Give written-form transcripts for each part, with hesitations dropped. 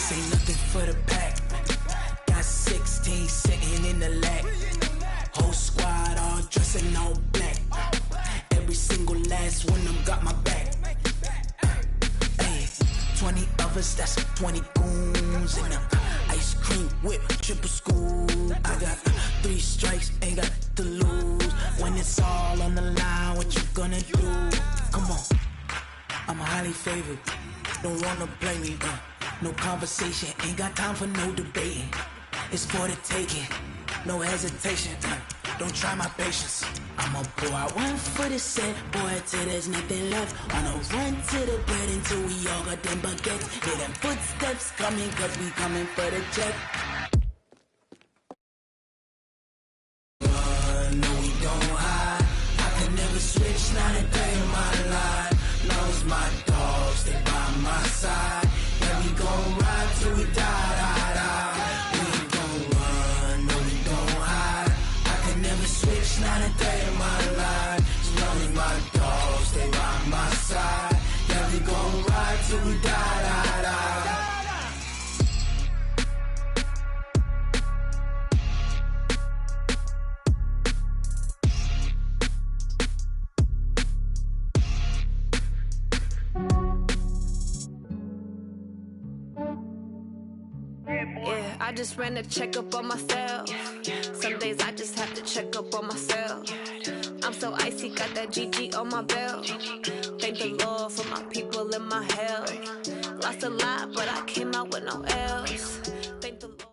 This ain't nothing for the pack. Got 16 sitting in the lag. Whole squad all dressing all black. Every single last one of them got my back. Hey, 20 of us, that's 20 goons in them. Ice cream whip, triple scoop. I got 3 strikes, ain't got to lose. When it's all on the line, what you gonna do? Come on, I'm highly favored. Don't wanna play me, no conversation. Ain't got time for no debating. It's for the taking, no hesitation. Don't try my patience. I'ma pour out one for the set, boy, till there's nothing left. On a run to the bread until we all got them baguettes. Hear them footsteps coming, cause we coming for the jet. No, we don't hide. I can never switch, not a day in my life. Knows my dogs, they by my side. Yeah, we gon' ride till we die, die, die. We ain't gon' run, no, we don't hide. I can never switch, not a day in my life. As long as my dogs, they by my side. Yeah, we gon' ride till we die, die, die. Yeah, I just ran a checkup on myself. Some days I just have to check up on myself. I'm so icy, got that GG on my belt. Thank the Lord for my people and my health. Lost a lot, but I came out with no else. Thank the Lord.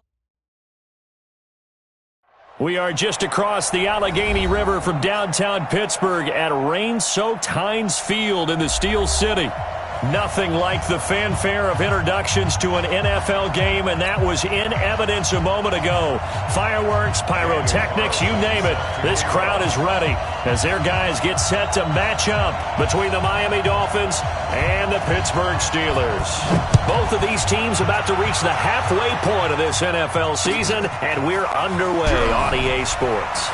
We are just across the Allegheny River from downtown Pittsburgh at rain-soaked Heinz Field in the Steel City. Nothing like the fanfare of introductions to an NFL game, and that was in evidence a moment ago. Fireworks, pyrotechnics, you name it. This crowd is ready as their guys get set to match up between the Miami Dolphins and the Pittsburgh Steelers. Both of these teams about to reach the halfway point of this NFL season, and we're underway on EA Sports.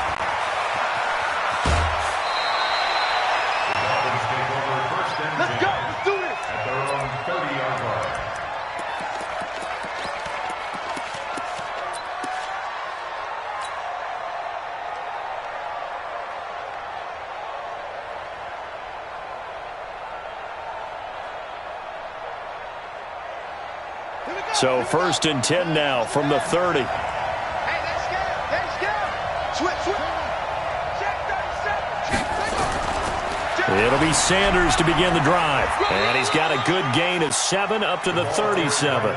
So 1st and 10 now from the 30. Hey, let's go. Switch. It'll be Sanders to begin the drive. And he's got a good gain of 7 up to the 37.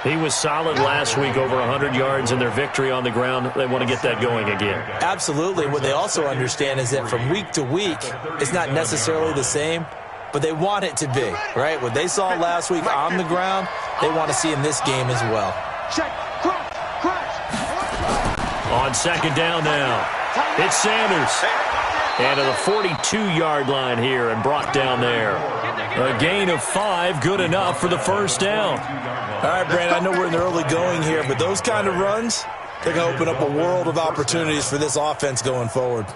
He was solid last week, over 100 yards in their victory on the ground. They want to get that going again. Absolutely. What they also understand is that from week to week, it's not necessarily the same, but they want it to be, right? What they saw last week on the ground, they want to see in this game as well. On 2nd down now, it's Sanders. And to the 42-yard line here and brought down there. A gain of 5, good enough for the 1st down. All right, Brandon, I know we're in the early going here, but those kind of runs, they're going to open up a world of opportunities for this offense going forward.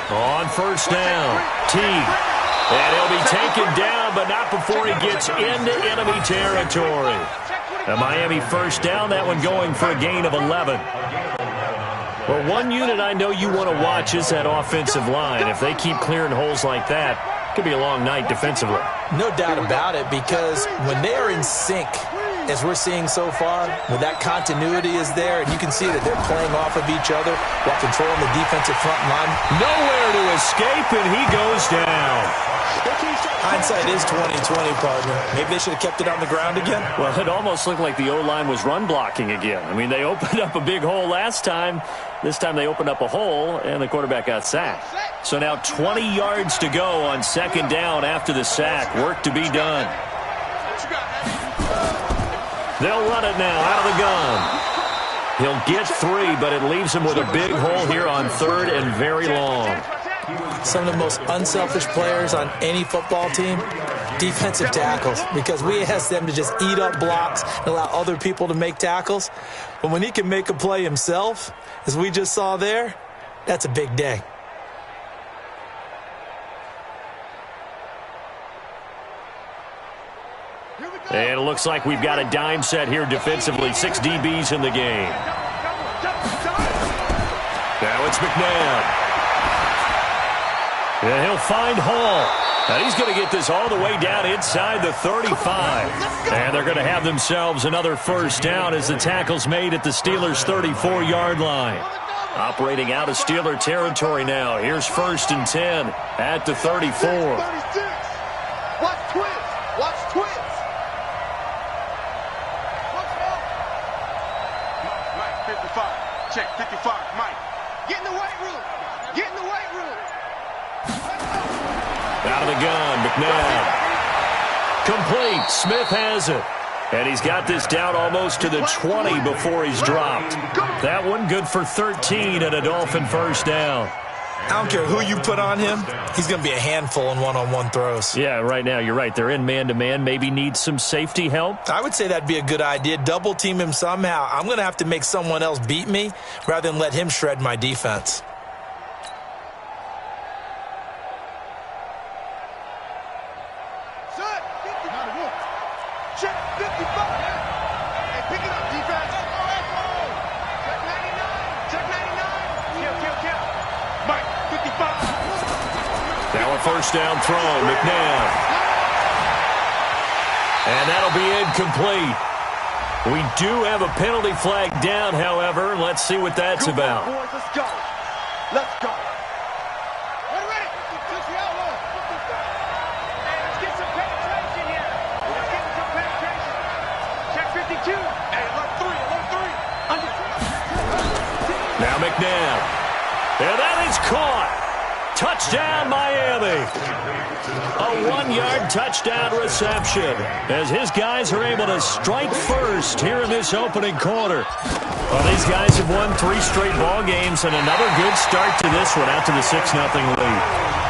On 1st down, Teague. And he'll be taken down, but not before he gets into enemy territory. A Miami 1st down, that one going for a gain of 11. Well, one unit I know you want to watch is that offensive line. If they keep clearing holes like that, it could be a long night defensively. No doubt about it, because when they are in sync, as we're seeing so far, when that continuity is there, and you can see that they're playing off of each other while controlling the defensive front line. Nowhere to escape, and he goes down. Hindsight is 20/20, partner. Maybe they should have kept it on the ground again. Well, it almost looked like the O-line was run blocking again. I mean, they opened up a big hole last time. This time they opened up a hole, and the quarterback got sacked. So now 20 yards to go on 2nd down after the sack. Work to be done. They'll run it now out of the gun. He'll get 3, but it leaves him with a big hole here on 3rd and very long. Some of the most unselfish players on any football team, defensive tackles, because we ask them to just eat up blocks and allow other people to make tackles. But when he can make a play himself, as we just saw there, that's a big day. And it looks like we've got a dime set here defensively. 6 DBs in the game. Now it's McNabb. And he'll find Hall. And he's going to get this all the way down inside the 35. And they're going to have themselves another first down as the tackle's made at the Steelers' 34-yard line. Operating out of Steeler territory now. Here's 1st and 10 at the 34. Watch twins. Watch twins. Mike, 55. Check, 55. Mike. Get in the weight room. Get in the weight room. Out of the gun, McNabb. Complete. Smith has it. And he's got this down almost to the 20 before he's dropped. That one good for 13 and a Dolphin first down. I don't care who you put on him. He's going to be a handful in one-on-one throws. Yeah, right now, you're right. They're in man-to-man. Maybe need some safety help. I would say that'd be a good idea. Double team him somehow. I'm going to have to make someone else beat me rather than let him shred my defense. Check 55. Hey, pick it up, defense. Check 99. Check 99. Kill. Mike, 55. Now a first down throw, McNabb. And that'll be incomplete. We do have a penalty flag down, however. Let's see what that's about. Boys, let's go. Let's go. Ready. Let's get some penetration here. Let's get some penetration. Check 52. Hey, alert 3. Now McNabb. And that is caught. Touchdown, Miami. A 1-yard touchdown reception as his guys are able to strike first here in this opening quarter. Well, these guys have won 3 straight ball games and another good start to this one out to the 6-0 lead.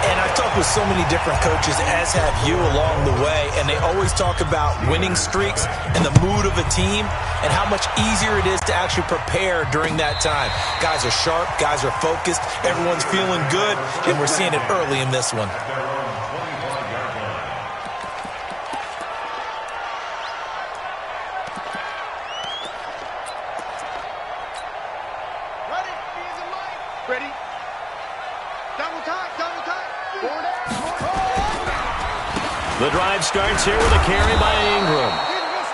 And I've talked with so many different coaches, as have you, along the way, and they always talk about winning streaks and the mood of a team and how much easier it is to actually prepare during that time. Guys are sharp, guys are focused, everyone's feeling good, and we're seeing it early in this one. Ready? Double time. The drive starts here with a carry by Ingram.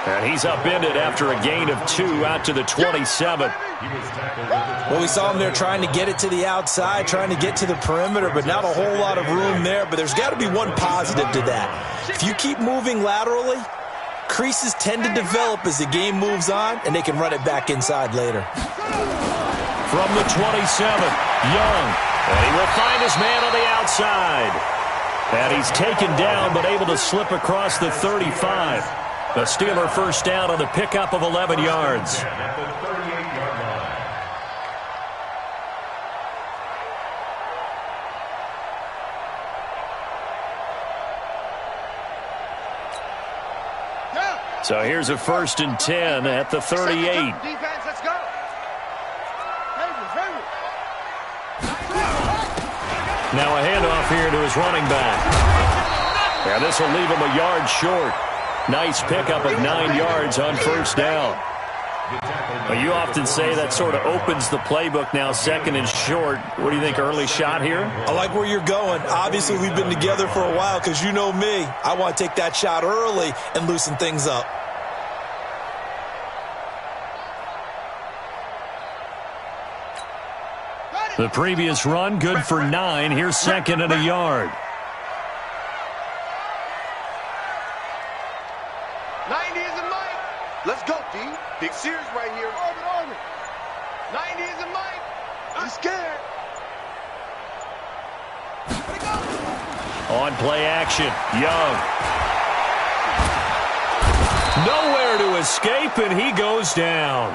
And he's upended after a gain of 2 out to the 27. Well, we saw him there trying to get it to the outside, trying to get to the perimeter, but not a whole lot of room there. But there's got to be one positive to that. If you keep moving laterally, creases tend to develop as the game moves on, and they can run it back inside later. From the 27, Young. And he will find his man on the outside. And he's taken down but able to slip across the 35. The Steeler first down on the pickup of 11 yards. So here's a 1st and 10 at the 38. Defense, let's go. Now a handoff here to his running back. And this will leave him a yard short. Nice pickup of 9 yards on first down. Well, you often say that sort of opens the playbook now, 2nd and short. What do you think, early shot here? I like where you're going. Obviously, we've been together for a while because you know me. I want to take that shot early and loosen things up. The previous run, good for 9. Here's 2nd and a yard. 90 is a Mike. Let's go, D. Big series right here. Orbit. 90 is a Mike. I'm scared. On play action, Young. Nowhere to escape, and he goes down.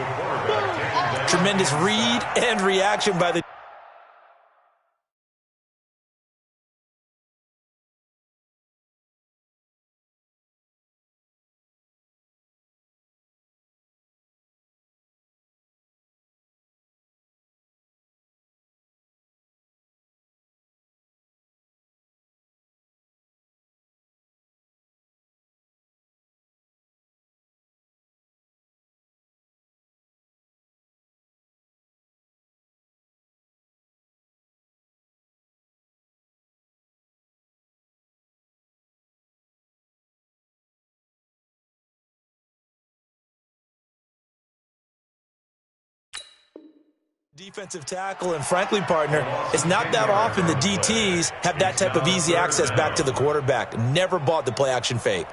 Tremendous read and reaction by the Defensive tackle and, frankly, partner, it's not that often the DTs have that type of easy access back to the quarterback. Never bought the play-action fake.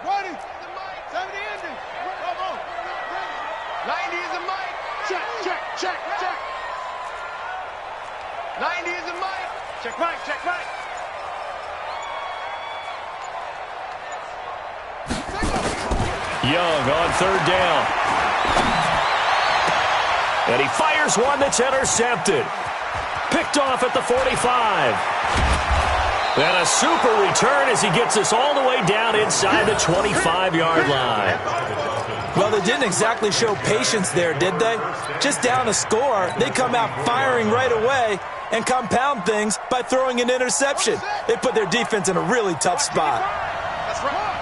Ready. 70 ending. 90 is a mic. Check, check, check, check. 90 is a mic. Check mic, check mic. Young on third down. And he fires one that's intercepted. Picked off at the 45. And a super return as he gets us all the way down inside the 25-yard line. Well, they didn't exactly show patience there, did they? Just down a score, they come out firing right away and compound things by throwing an interception. They put their defense in a really tough spot. That's right.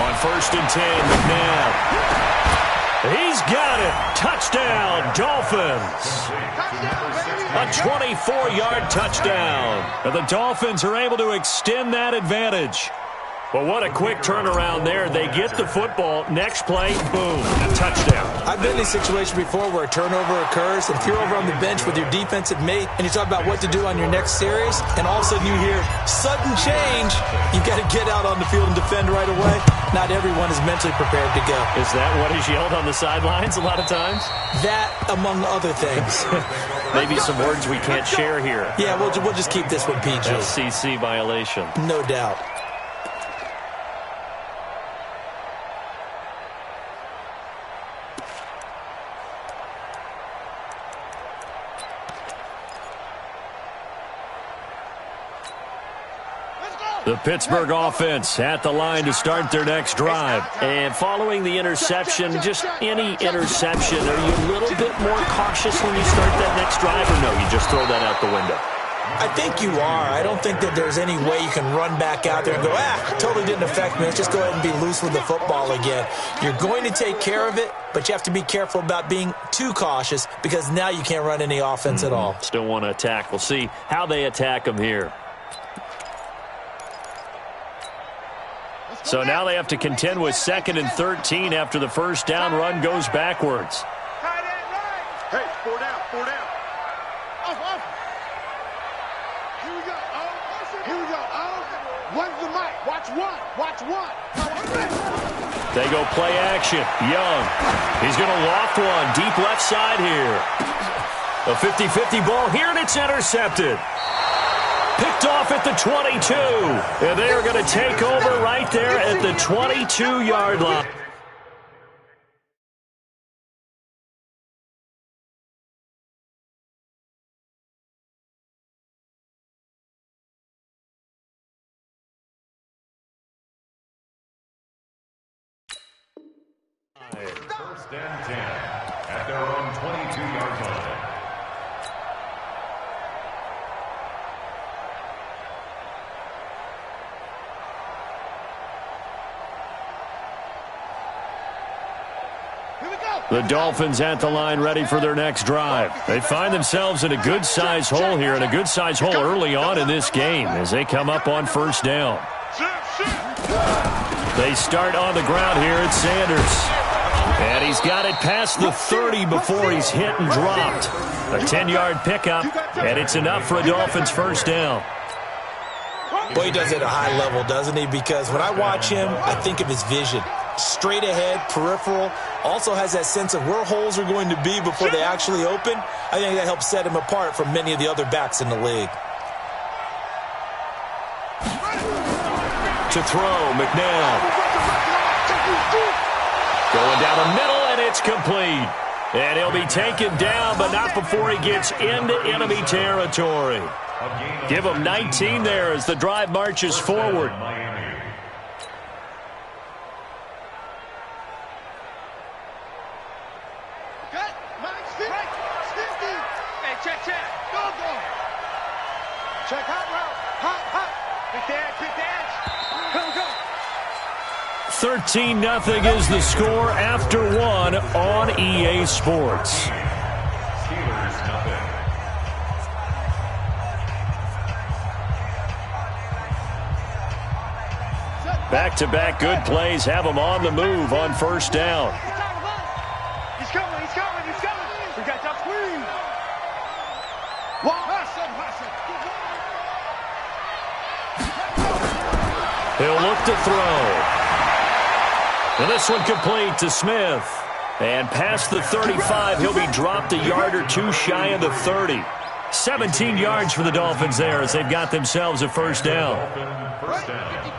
On 1st and 10, McNabb. He's got it. Touchdown, Dolphins. A 24-yard touchdown. And the Dolphins are able to extend that advantage. But what a quick turnaround there. They get the football. Next play, boom, a touchdown. I've been in a situation before where a turnover occurs, and if you're over on the bench with your defensive mate and you talk about what to do on your next series, and all of a sudden you hear sudden change, you've got to get out on the field and defend right away. Not everyone is mentally prepared to go. Is that what is yelled on the sidelines a lot of times? That, among other things. Maybe some words we can't share here. Yeah, we'll just keep this one PG. FCC violation. No doubt. The Pittsburgh offense at the line to start their next drive. And following the interception, just any interception, are you a little bit more cautious when you start that next drive, or no, you just throw that out the window? I think you are. I don't think that there's any way you can run back out there and go, totally didn't affect me. Let's just go ahead and be loose with the football again. You're going to take care of it, but you have to be careful about being too cautious because now you can't run any offense at all. Still want to attack. We'll see how they attack them here. So now they have to contend with 2nd and 13 after the first down run goes backwards. Hey, 4 down, 4 down. Off. Here we go. Here we go. One's the mic. Watch one. They go play action. Young. He's going to loft one. Deep left side here. A 50-50 ball here, and it's intercepted. Picked off at the 22. And they are going to take over right there at the 22-yard line. First and 10 at their own 22-yard line. The Dolphins at the line ready for their next drive. They find themselves in a good-sized hole here, and a good-sized hole early on in this game as they come up on first down. They start on the ground here at Sanders. And he's got it past the 30 before he's hit and dropped. A 10-yard pickup, and it's enough for a Dolphins first down. Boy, he does it at a high level, doesn't he? Because when I watch him, I think of his vision. Straight ahead, peripheral, also has that sense of where holes are going to be before they actually open. I think that helps set him apart from many of the other backs in the league. To throw, McNabb. Going down the middle, and it's complete. And he'll be taken down, but not before he gets into enemy territory. Give him 19 there as the drive marches forward. 13-0 is the score after one on EA Sports. Steelers nothing. Back-to-back good plays have them on the move on first down. He's coming. We got that screen. He'll look to throw. And this one complete to Smith. And past the 35, he'll be dropped a yard or two shy of the 30. 17 yards for the Dolphins there as they've got themselves a first down.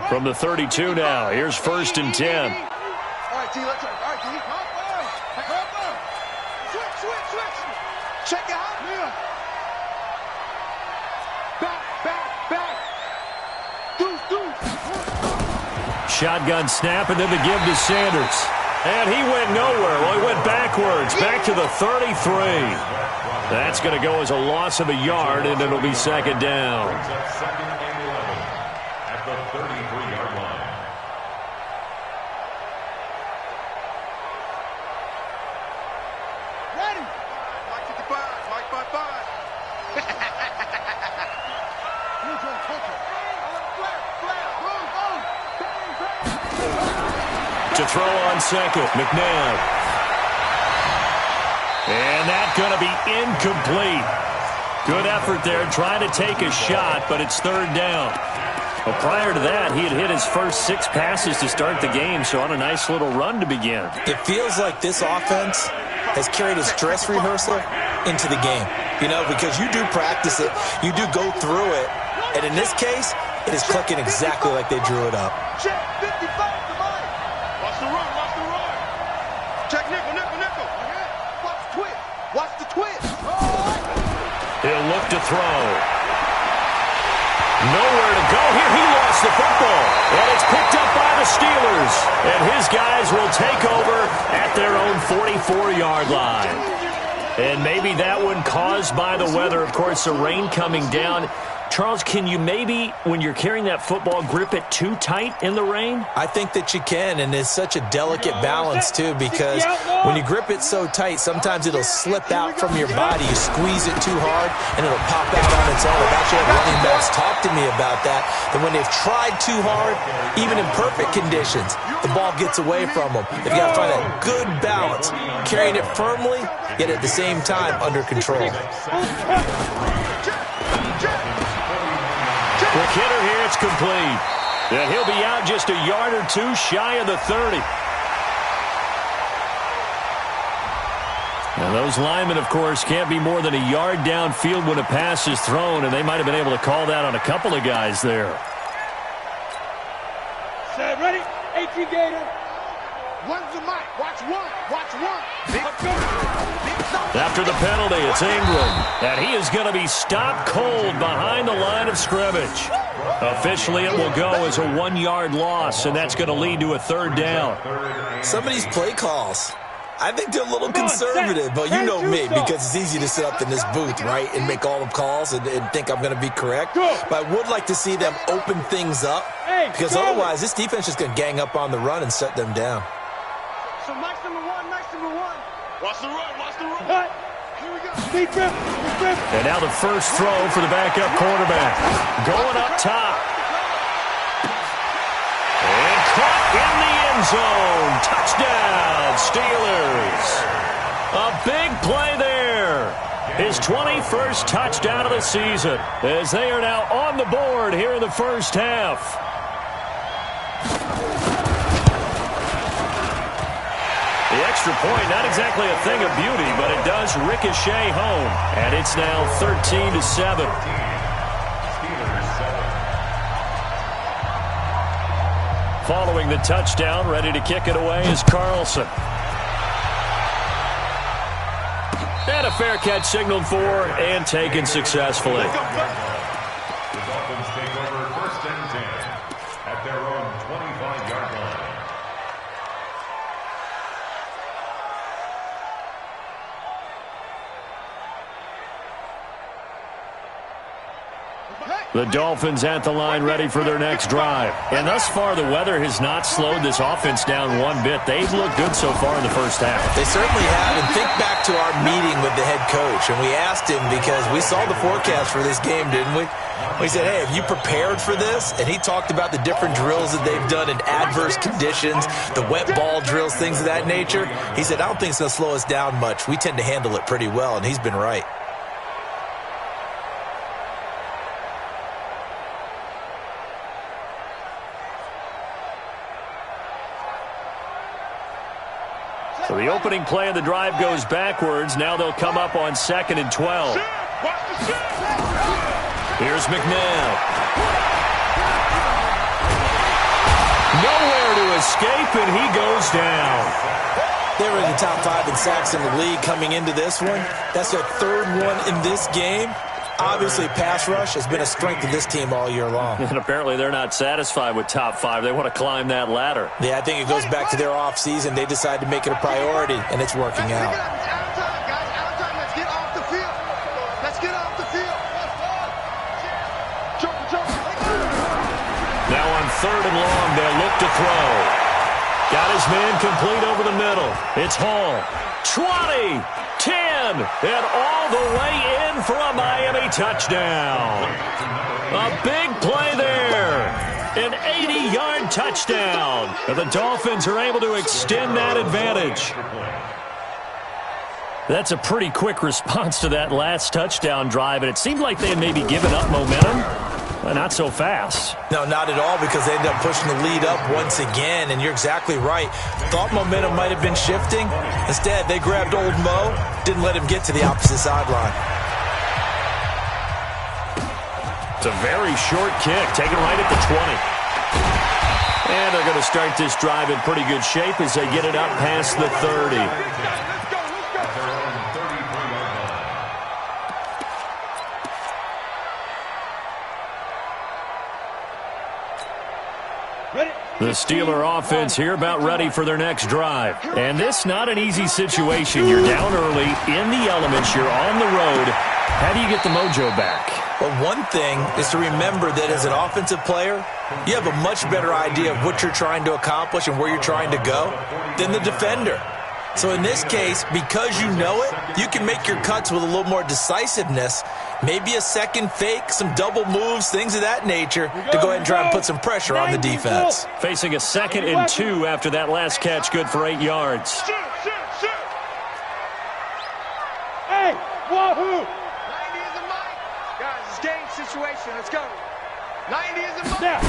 From the 32 now, here's 1st and 10. All right, D, let's go. All right, D. Switch. Check out. Yeah. Back. Deuce. Shotgun snap and then the give to Sanders. And he went nowhere. Well, he went backwards, back to the 33. That's going to go as a loss of a yard, and it'll be second down. Brings up 2nd and 11 at the 33-yard line. Ready. Mike 55. Mike 55. To throw on second, McNabb. And that's going to be incomplete. Good effort there, trying to take a shot, but it's third down. Well, prior to that, he had hit his first 6 passes to start the game, so on a nice little run to begin. It feels like this offense has carried a stress rehearsal into the game. You know, because you do practice it, you do go through it, and in this case, it is clicking exactly like they drew it up. Check 55 to Mike. Watch the run. Check nickel. Watch the twist. He'll look to throw. Nowhere to go here. He lost the football. And it's picked up by the Steelers. And his guys will take over at their own 44-yard line. And maybe that one caused by the weather. Of course, the rain coming down. Charles, can you maybe, when you're carrying that football, grip it too tight in the rain? I think that you can, and it's such a delicate balance, too, because when you grip it so tight, sometimes it'll slip out from your body. You squeeze it too hard, and it'll pop out on its own. I've actually had running backs talk to me about that when they've tried too hard, even in perfect conditions, the ball gets away from them. They've got to find that good balance, carrying it firmly, yet at the same time under control. Quick hitter here, it's complete. And he'll be out just a yard or two shy of the 30. Now those linemen, of course, can't be more than a yard downfield when a pass is thrown, and they might have been able to call that on a couple of guys there. Set, ready? 18 Gator. One's the mic. Watch one. After the penalty, it's Ingram. And he is going to be stopped cold behind the line of scrimmage. Officially, it will go as a 1-yard loss, and that's going to lead to a third down. Some of these play calls, I think they're a little conservative, but you know me, because it's easy to sit up in this booth, right, and make all the calls and think I'm going to be correct. But I would like to see them open things up, because otherwise this defense is going to gang up on the run and shut them down. So Mike's number one. Watch the run. Here we go. Big grip. And now the first throw for the backup quarterback. Going up top. And caught in the end zone. Touchdown, Steelers. A big play there. His 21st touchdown of the season as they are now on the board here in the first half. The extra point, not exactly a thing of beauty, but it does ricochet home. And it's now 13-7. Following the touchdown, ready to kick it away is Carlson. And a fair catch signaled for and taken successfully. The Dolphins take over 1st and 10 at their own 25-yard line. The Dolphins at the line ready for their next drive. And thus far, the weather has not slowed this offense down one bit. They've looked good so far in the first half. They certainly have. And think back to our meeting with the head coach. And we asked him because we saw the forecast for this game, didn't we? We said, hey, have you prepared for this? And he talked about the different drills that they've done in adverse conditions, the wet ball drills, things of that nature. He said, I don't think it's going to slow us down much. We tend to handle it pretty well, and he's been right. So the opening play of the drive goes backwards. Now they'll come up on 2nd and 12. Here's McNabb. Nowhere to escape, and he goes down. They were in the top 5 in sacks in the league coming into this one. That's their 3rd one in this game. Obviously, pass rush has been a strength of this team all year long. And apparently they're not satisfied with top 5. They want to climb that ladder. Yeah, I think it goes back to their offseason. They decided to make it a priority, and it's working out. Let's get off the field. Let's get off the field. Now on 3rd and long, they'll look to throw. Got his man complete over the middle. It's Hall. 20, 10, and all the way in for a Miami touchdown. A big play there. An 80-yard touchdown. And the Dolphins are able to extend that advantage. That's a pretty quick response to that last touchdown drive, and it seemed like they had maybe given up momentum. Not so fast. No, not at all, because they ended up pushing the lead up once again, and you're exactly right. Thought momentum might have been shifting. Instead, they grabbed old Mo, didn't let him get to the opposite sideline. It's a very short kick, taken right at the 20. And they're going to start this drive in pretty good shape as they get it up past the 30. The Steeler offense here about ready for their next drive. And this not an easy situation. You're down early, in the elements, you're on the road. How do you get the mojo back? Well, one thing is to remember that as an offensive player, you have a much better idea of what you're trying to accomplish and where you're trying to go than the defender. So in this case, because you know it, you can make your cuts with a little more decisiveness, maybe a second fake, some double moves, things of that nature, to go ahead and try and put some pressure on the defense. Facing a 2nd and 2 after that last catch, good for 8 yards. Hey, wahoo! 90 is a mic. Guys, it's game situation. Let's go. 90 is a mic.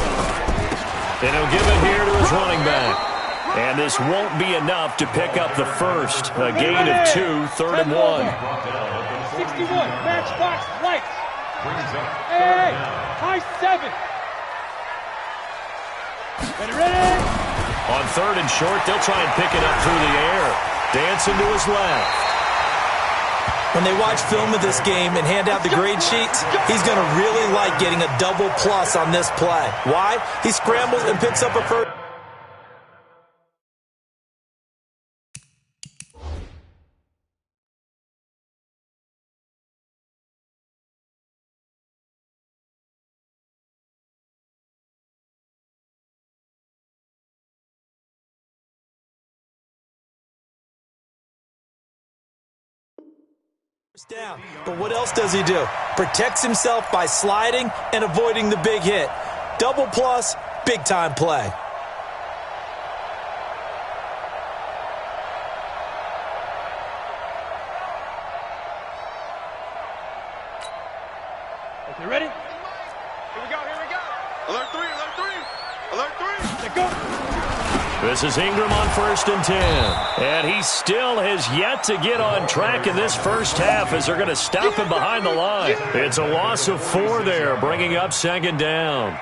And he'll give it here to his running back. And this won't be enough to pick up the first. A gain of 2, 3rd and 1. 61, matchbox lights. Hey, high 7. Ready? On 3rd and short, they'll try and pick it up through the air. Dancing to his left. When they watch film of this game and hand out the grade sheets, he's going to really like getting a double plus on this play. Why? He scrambles and picks up a first. Down. But what else does he do? Protects himself by sliding and avoiding the big hit. Double plus, big time play. Okay, ready? Here we go. Alert 3. Let's go. This is Ingram on 1st and 10. And he still has yet to get on track in this first half as they're going to stop him behind the line. It's a loss of 4 there, bringing up 2nd down.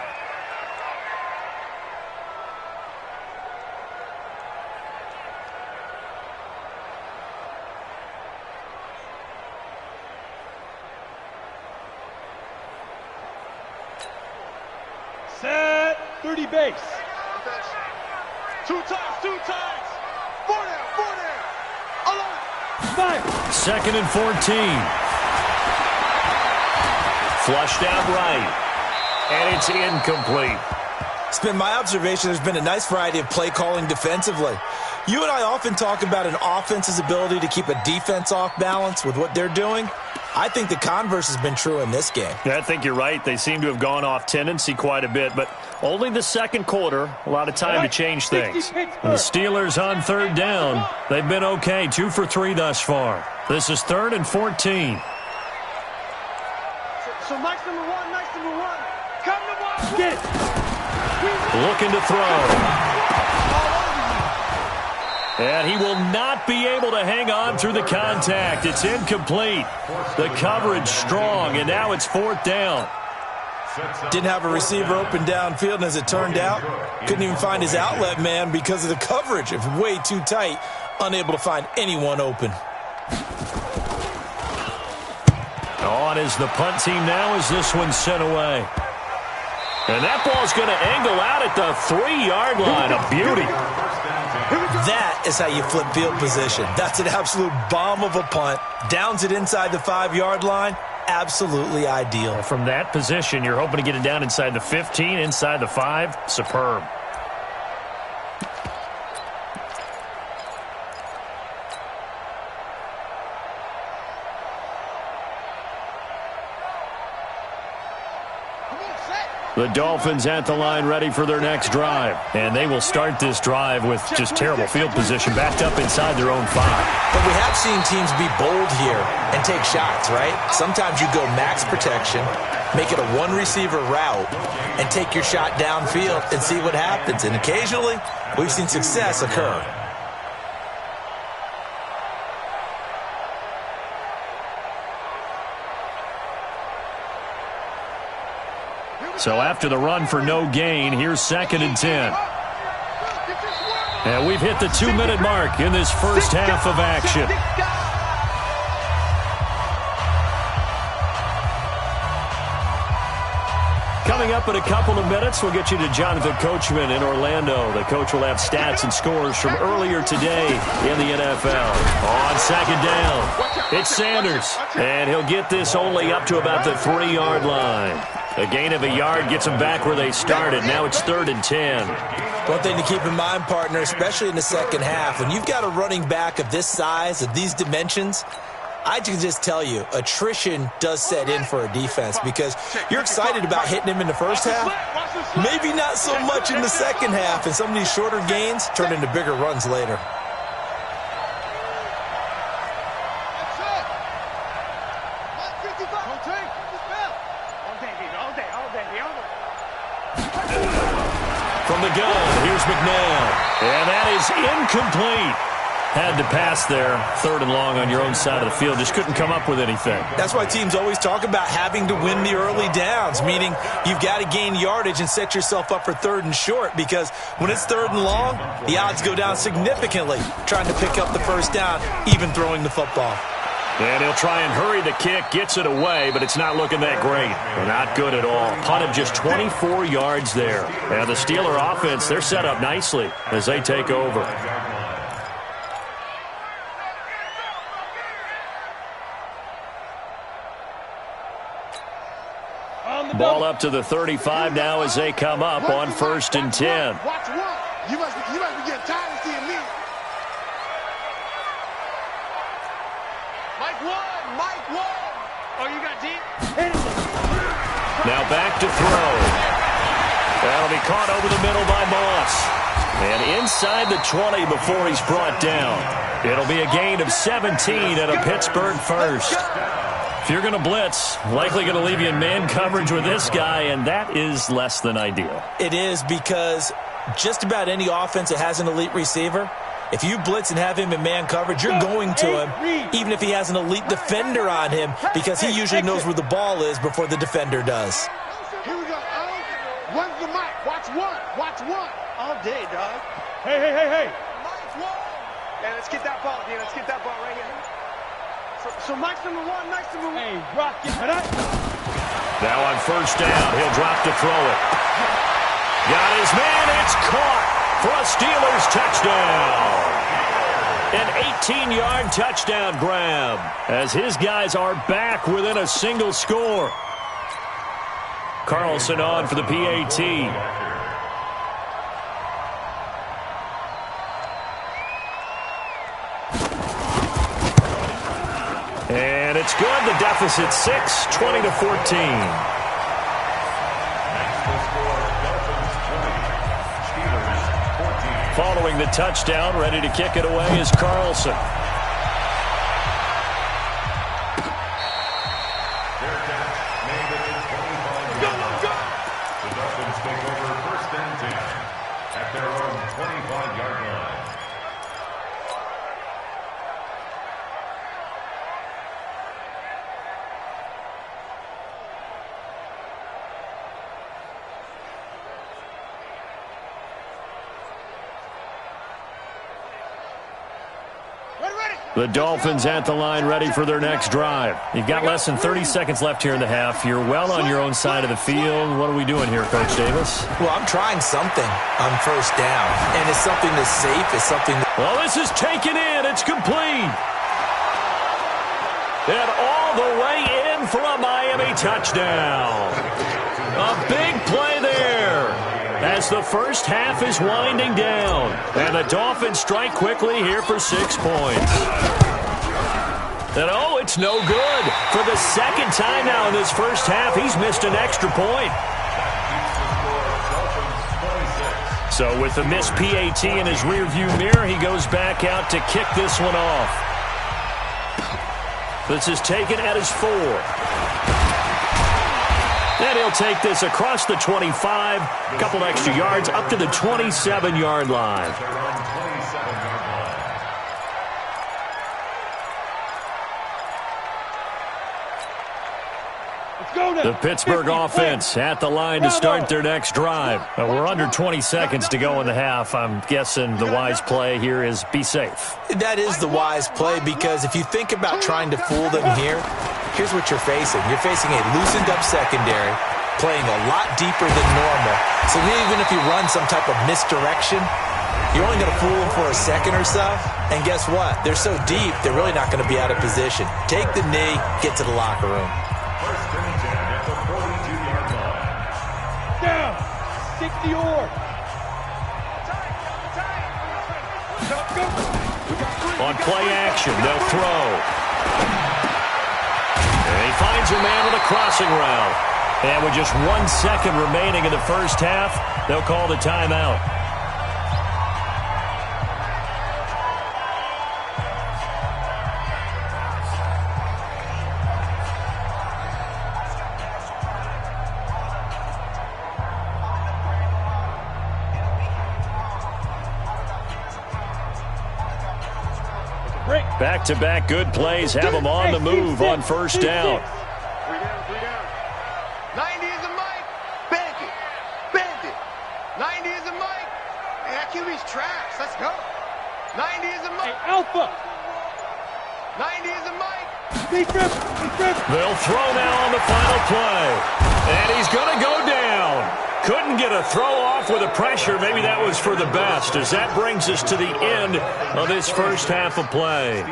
Set 30 base. 2 times. 4 down. Alert. 2nd and 14. Flushed out right. and it's incomplete. It's been my observation there's been a nice variety of play calling defensively. You and I often talk about an offense's ability to keep a defense off balance with what they're doing. I think the converse has been true in this game. Yeah, I think you're right. They seem to have gone off tendency quite a bit, but only the second quarter, a lot of time to change things. And the Steelers on third down, they've been okay, 2 for 3 thus far. This is 3rd and 14. So Mike's number one. Come to watch. Get it. Looking to throw. And he will not be able to hang on through the contact. It's incomplete. The coverage strong, and now it's 4th down. Didn't have a receiver open downfield, and as it turned out, couldn't even find his outlet man because of the coverage. It's way too tight, unable to find anyone open. On is the punt team now as this one's sent away. And that ball's going to angle out at the 3-yard line. A beauty. That is how you flip field position. That's an absolute bomb of a punt. Downs it inside the 5-yard line. Absolutely ideal. From that position, you're hoping to get it down inside the 15, inside the 5. Superb. The Dolphins at the line ready for their next drive. And they will start this drive with just terrible field position backed up inside their own 5. But we have seen teams be bold here and take shots, right? Sometimes you go max protection, make it a one-receiver route, and take your shot downfield and see what happens. And occasionally, we've seen success occur. So after the run for no gain, here's 2nd and 10. And we've hit the 2-minute mark in this first half of action. Coming up in a couple of minutes, we'll get you to Jonathan Coachman in Orlando. The coach will have stats and scores from earlier today in the NFL. On 2nd down, it's Sanders. And he'll get this only up to about the 3-yard line. A gain of a yard gets them back where they started. Now it's 3rd and 10. One thing to keep in mind, partner, especially in the second half, when you've got a running back of this size, of these dimensions, I can just tell you, attrition does set in for a defense because you're excited about hitting him in the first half, maybe not so much in the second half, and some of these shorter gains turn into bigger runs later. From the gun, here's McNair. And that is incomplete. Had to pass there, 3rd and long on your own side of the field. Just couldn't come up with anything. That's why teams always talk about having to win the early downs, meaning you've got to gain yardage and set yourself up for 3rd and short, because when it's 3rd and long, the odds go down significantly trying to pick up the first down, even throwing the football. And he'll try and hurry the kick, gets it away, but it's not looking that great. Not good at all. Punt of just 24 yards there. And the Steeler offense, they're set up nicely as they take over. Ball up to the 35 now as they come up on 1st and 10. Watch one. You must be getting tired of seeing me. Mike one. Oh, you got deep? Now back to throw. That'll be caught over the middle by Moss. And inside the 20 before he's brought down. It'll be a gain of 17 and a Pittsburgh first. If you're going to blitz, likely going to leave you in man coverage with this guy, and that is less than ideal. It is, because just about any offense that has an elite receiver, if you blitz and have him in man coverage, you're going to him, even if he has an elite defender on him, because he usually knows where the ball is before the defender does. Here we go. When's the mic? Watch one. All day, dog. Hey. Mike one. Yeah, let's get that ball, dude. Let's get that ball right here. So Mike's number one. Hey, Rocky. Now on 1st down, he'll drop to throw it. Got his man. It's caught for a Steelers touchdown. An 18-yard touchdown grab as his guys are back within a single score. Carlson on for the PAT. And it's good. The deficit 6, 20-14. Following the touchdown, ready to kick it away is Carlson. The Dolphins take over 1st and 10 at their own 25-yard line. The Dolphins at the line ready for their next drive. You've got less than 30 seconds left here in the half. You're well on your own side of the field. What are we doing here, Coach Davis? Well, I'm trying something on 1st down, and it's something that's safe. It's something that... Well, this is taken in. It's complete. And all the way in for a Miami touchdown. A big play there as the first half is winding down. And the Dolphins strike quickly here for 6 points. And oh, it's no good. For the second time now in this first half, he's missed an extra point. So with the missed PAT in his rearview mirror, he goes back out to kick this one off. This is taken at his 4. And he'll take this across the 25, a couple extra yards, up to the 27-yard line. The Pittsburgh offense at the line to start their next drive. We're under 20 seconds to go in the half. I'm guessing the wise play here is be safe. That is the wise play, because if you think about trying to fool them here, here's what you're facing. You're facing a loosened-up secondary, playing a lot deeper than normal. So even if you run some type of misdirection, you're only going to fool them for a second or so. And guess what? They're so deep, they're really not going to be out of position. Take the knee, get to the locker room. Down. 60-yard. On play action, they'll throw. And he finds a man with a crossing route. And with just 1 second remaining in the first half, they'll call the timeout. Back-to-back good plays have them on the move on 1st down. 3 down. 90 is a mic. Bend it. 90 is a mic. Hey, that QB's trash. Let's go. 90 is a mic. Hey, Alpha. 90 is a mic. They'll throw now on the final play. And he's going to go down. Couldn't get a throw off with the pressure. Maybe that was for the best, as that brings us to the end of this first half of play.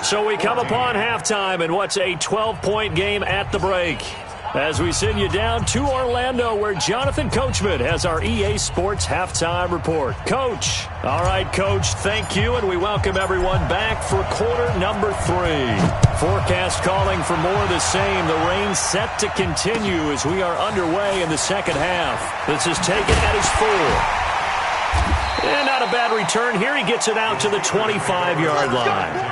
So we come upon halftime in what's a 12-point game at the break, as we send you down to Orlando, where Jonathan Coachman has our EA Sports Halftime Report. Coach. All right, Coach, thank you, and we welcome everyone back for quarter number 3. Forecast calling for more of the same. The rain set to continue as we are underway in the second half. This is taken at his 4. And not a bad return here. He gets it out to the 25-yard line.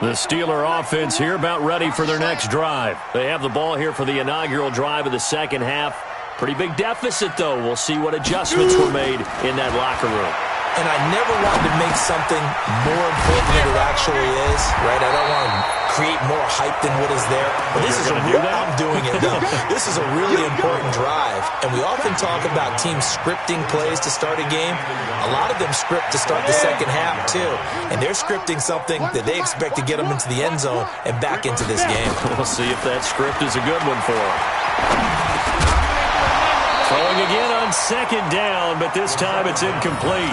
The Steeler offense here about ready for their next drive. They have the ball here for the inaugural drive of the second half. Pretty big deficit, though. We'll see what adjustments were made in that locker room. And I never wanted to make something more important than it actually is, right? I don't want to create more hype than what is there. But this is a real, I'm doing it, though. This is a really important drive. And we often talk about teams scripting plays to start a game. A lot of them script to start the second half, too. And they're scripting something that they expect to get them into the end zone and back into this game. We'll see if that script is a good one for them. Throwing again on 2nd down, but this time it's incomplete.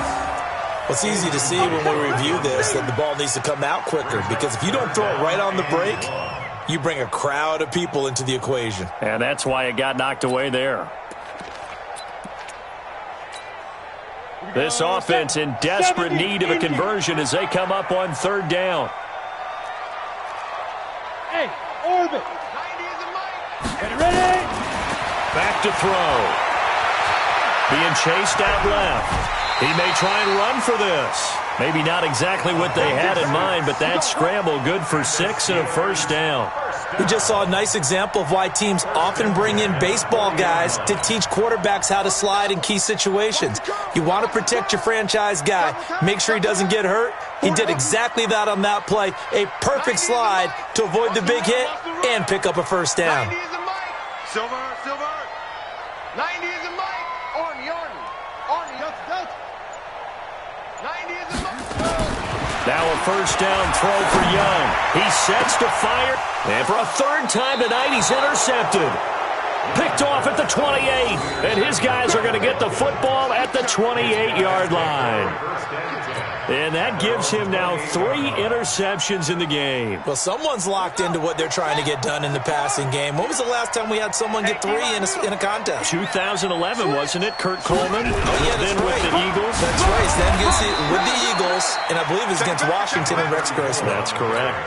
It's easy to see when we review this that the ball needs to come out quicker, because if you don't throw it right on the break, you bring a crowd of people into the equation. And that's why it got knocked away there. This offense in desperate need of a conversion as they come up on third down. Hey, orbit. Ready? Back to throw. Being chased out left. He may try and run for this. Maybe not exactly what they had in mind, but that scramble good for 6 and a first down. We just saw a nice example of why teams often bring in baseball guys to teach quarterbacks how to slide in key situations. You want to protect your franchise guy. Make sure he doesn't get hurt. He did exactly that on that play. A perfect slide to avoid the big hit and pick up a first down. 90 is a mic. Silver. 90 is a mic. Arnie. 90 is a mic. Now a first down throw for Young. He sets to fire. And for a third time tonight, he's intercepted. Picked off at the 28. And his guys are going to get the football at the 28-yard line. And that gives him now 3 interceptions in the game. Well, someone's locked into what they're trying to get done in the passing game. When was the last time we had someone get 3 in a contest? 2011, wasn't it? Kurt Coleman? Oh, yeah, that's then right. with the Eagles? That's right. Then with the Eagles, and I believe it's against Washington and Rex Grossman. That's correct.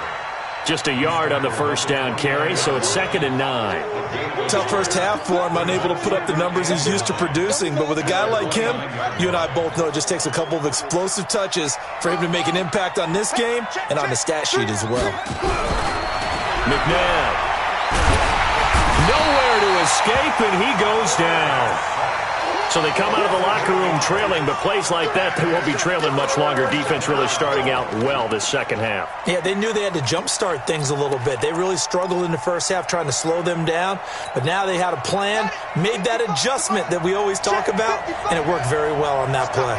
Just a yard on the first down carry, so it's 2nd and 9. Tough first half for him, unable to put up the numbers he's used to producing. But with a guy like him, you and I both know it just takes a couple of explosive touches for him to make an impact on this game and on the stat sheet as well. McNabb. Nowhere to escape, and he goes down. So they come out of the locker room trailing, but plays like that, they won't be trailing much longer. Defense really starting out well this second half. Yeah, they knew they had to jumpstart things a little bit. They really struggled in the first half trying to slow them down, but now they had a plan, made that adjustment that we always talk about, and it worked very well on that play.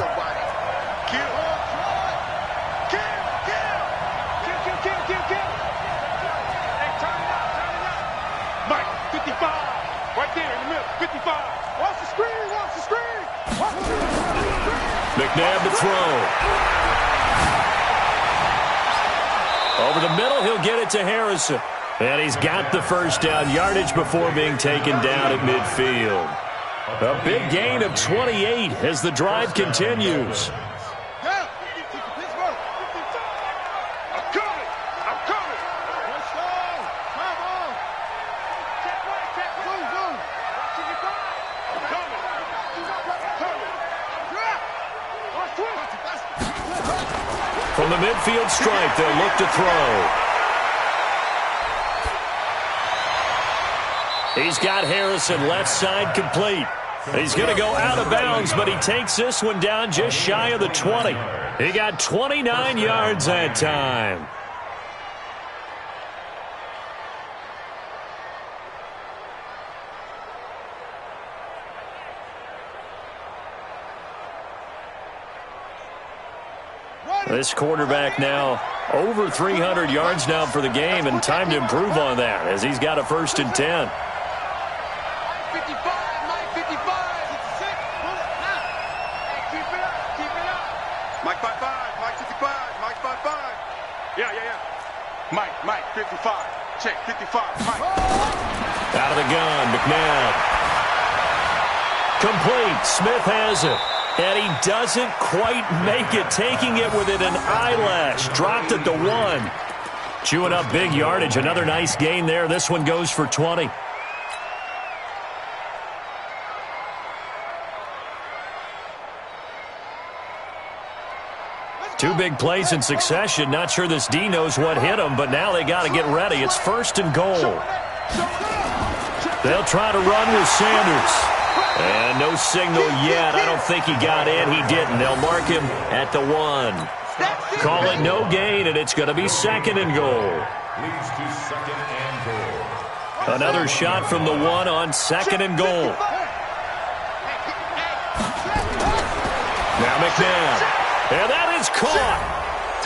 Mike, 55. Right there in the middle, 55. Watch the screen. McNabb to throw. Over the middle, he'll get it to Harrison. And he's got the first down yardage before being taken down at midfield. A big gain of 28 as the drive continues. From the midfield stripe, they'll look to throw. He's got Harrison left side complete. He's going to go out of bounds, but he takes this one down just shy of the 20. He got 29 yards that time. This quarterback now over 300 yards now for the game, and time to improve on that as he's got a 1st and 10. Mike 55, Mike 55, Mike 55. Yeah. Mike 55. Check 55, Mike. Out of the gun, McNabb. Complete. Smith has it. And he doesn't quite make it, taking it within an eyelash. Dropped at the 1. Chewing up big yardage. Another nice gain there. This one goes for 20. Two big plays in succession. Not sure this D knows what hit him, but now they got to get ready. It's 1st and goal. They'll try to run with Sanders. And no signal yet. I don't think he got in. He didn't. They'll mark him at the 1. Call it no gain, and it's going to be 2nd and goal. Leads to 2nd and goal. Another shot from the 1 on 2nd and goal. Now McNabb. And that is caught.